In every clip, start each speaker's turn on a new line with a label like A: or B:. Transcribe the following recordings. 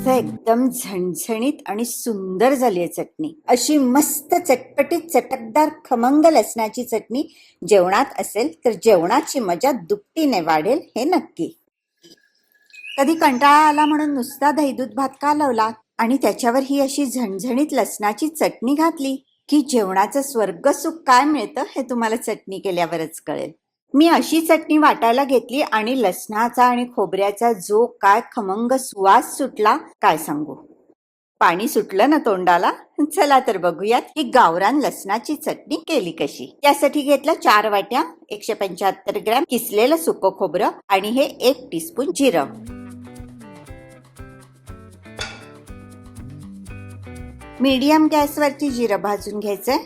A: मस्त एकदम झणझणीत आणि सुंदर झाली आहे चटणी. अशी मस्त चटपटीत चटकदार खमंग लसणाची चटणी जेवणात असेल तर जेवणाची मजा दुपटीने वाढेल हे नक्की. कधी कंटाळा आला म्हणून नुसता दही दूध भात कालवला आणि त्याच्यावर ही अशी झणझणीत लसणाची चटणी घातली की जेवणाचं स्वर्ग सुख काय मिळतं हे तुम्हाला चटणी केल्यावरच कळेल. मी अशी चटणी वाटायला घेतली आणि लसणाचा आणि खोबऱ्याचा जो काय खमंग सुवास सुटला काय सांगू. पाणी सुटलं ना तोंडाला. चला तर बघूयात ही गावरान लसणाची चटणी केली कशी. यासाठी घेतलं 4 वाट्या 175 ग्रॅम किसलेलं सुकं खोबरं आणि हे 1 टीस्पून जिरं. मीडियम गॅसवरती जिरं भाजून घ्यायचंय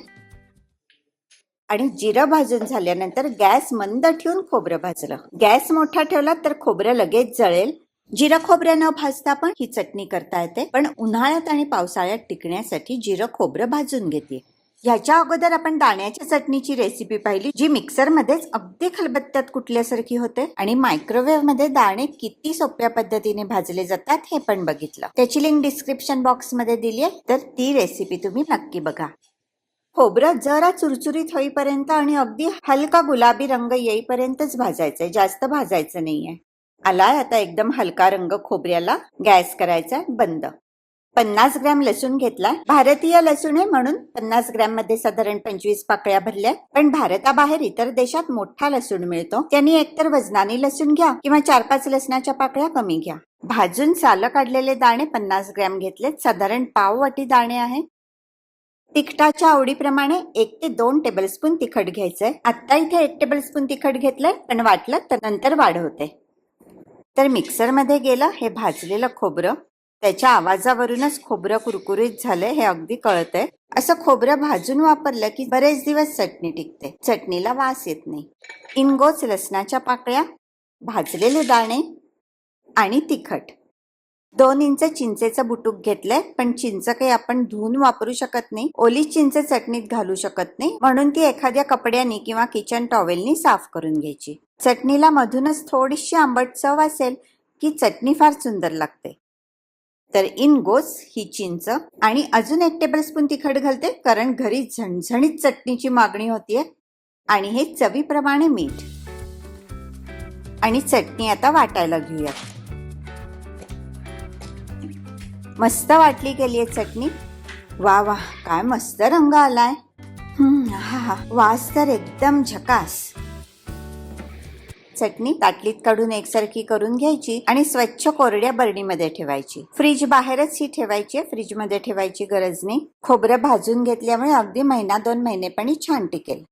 A: आणि जिरं भाजून झाल्यानंतर गॅस मंद ठेवून खोबरं भाजलं. गॅस मोठा ठेवला तर खोबरं लगेच जळेल. जिरं खोबरं न भाजता पण ही चटणी करता येते, पण उन्हाळ्यात आणि पावसाळ्यात टिकण्यासाठी जिरं खोबरं भाजून घेते. ह्याच्या अगोदर आपण दाण्याच्या चटणीची रेसिपी पाहिली जी मिक्सर मध्येच अगदी खलबत्त्यात कुटल्यासारखी होते आणि मायक्रोवेव्ह मध्ये दाणे किती सोप्या पद्धतीने भाजले जातात हे पण बघितलं. त्याची लिंक डिस्क्रिप्शन बॉक्स मध्ये दिली आहे, तर ती रेसिपी तुम्ही नक्की बघा. खोबरं जरा चुरचुरीत होईपर्यंत आणि अगदी हलका गुलाबी रंग येईपर्यंतच भाजायचंय, जास्त भाजायचं नाहीये. आलाय आता एकदम हलका रंग खोबऱ्याला. गॅस करायचा बंद. 50 ग्रॅम लसूण घेतलाय. भारतीय लसूण आहे म्हणून 50 ग्रॅम मध्ये साधारण 25 पाकळ्या भरल्या. पण भारताबाहेर इतर देशात मोठा लसूण मिळतो, त्यांनी एकतर वजनाने लसूण घ्या किंवा 4-5 लसणाच्या पाकळ्या कमी घ्या. भाजून सालं काढलेले दाणे 50 ग्रॅम घेतलेत. साधारण पाव वाटी दाणे आहेत. तिखटाच्या आवडीप्रमाणे 1 ते 2 टेबलस्पून तिखट घ्यायचंय. आता इथे 1 टेबलस्पून तिखट घेतलंय, पण वाटलं तर नंतर वाढवते. तर मिक्सर मध्ये गेलं हे भाजलेलं खोबरं. त्याच्या आवाजावरूनच खोबरं कुरकुरीत झालंय हे अगदी कळतंय. असं खोबरं भाजून वापरलं की बरेच दिवस चटणी टिकते, चटणीला वास येत नाही. इनगोच लसणाच्या पाकळ्या, भाजलेले दाणे आणि तिखट. 2 इंच चिंचेचं बुटूक घेतलंय, पण चिंच काही आपण धुवून वापरू शकत नाही. ओली चिंच चटणीत घालू शकत नाही, म्हणून ती एखाद्या कपड्यानी किंवा किचन टॉवेलनी साफ करून घ्यायची. चटणीला मधूनच थोडीशी आंबट चव असेल की चटणी फार सुंदर लागते. तर इन गोस ही चिंच आणि अजून 1 टेबलस्पून तिखट घालते, कारण घरी झणझणीत चटणीची मागणी होतीये. आणि हे चवीप्रमाणे मीठ. आणि चटणी आता वाटायला घेऊया. मस्त वाटली गेलीये चटणी. वा वा, काय मस्त रंग आलाय. वास तर एकदम झकास. चटणी ताटलीत काढून एकसारखी करून घ्यायची आणि स्वच्छ कोरड्या बरणीमध्ये ठेवायची. फ्रीज बाहेरच ही ठेवायची, फ्रीज मध्ये ठेवायची गरज नाही. खोबरं भाजून घेतल्यामुळे अगदी 1-2 महिने पण छान टिकेल.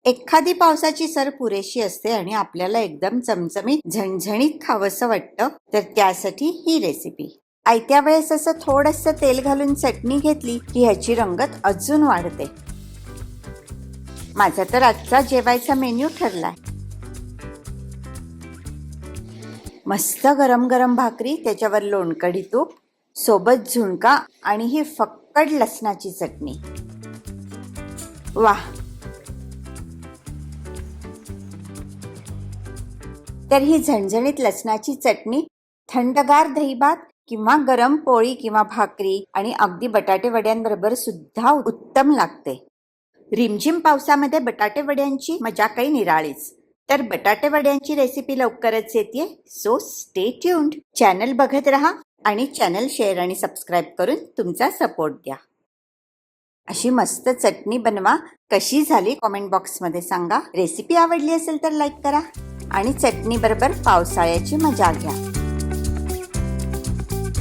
A: एखादी पावसाची सर पुरेशी असते आणि आपल्याला एकदम चमचमीत झणझणीत खावंसं वाटतं, तर त्यासाठी ही रेसिपी. आयत्या वेळेस असं थोडंसं तेल घालून चटणी घेतली की ह्याची रंगत अजून वाढते. माझा तर आजचा जेवायचा मेन्यू ठरलाय. मस्त गरम गरम भाकरी, त्याच्यावर लोणकढी तूप, सोबत झुणका आणि ही फक्कड लसणाची चटणी. वाह. तर ही झणझणीत लसणाची चटणी थंडगार दहीभात किंवा गरम पोळी किंवा भाकरी आणि अगदी बटाटे वड्यांबरोबर सुद्धा उत्तम लागते. रिमझिम पावसामध्ये बटाटे वड्यांची मजा काही निराळीच. तर बटाटे वड्यांची रेसिपी लवकरच येते, सो स्टे ट्यून्ड. चॅनल बघत राहा आणि चॅनल शेअर आणि सबस्क्राईब करून तुमचा सपोर्ट द्या. अशी मस्त चटणी बनवा. कशी झाली कॉमेंट बॉक्समध्ये सांगा. रेसिपी आवडली असेल तर लाईक करा आणि चटणी बरोबर पावसाळ्याची मजा घ्या.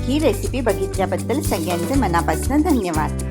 A: ही रेसिपी बघितल्याबद्दल सगळ्यांचे मनापासून धन्यवाद.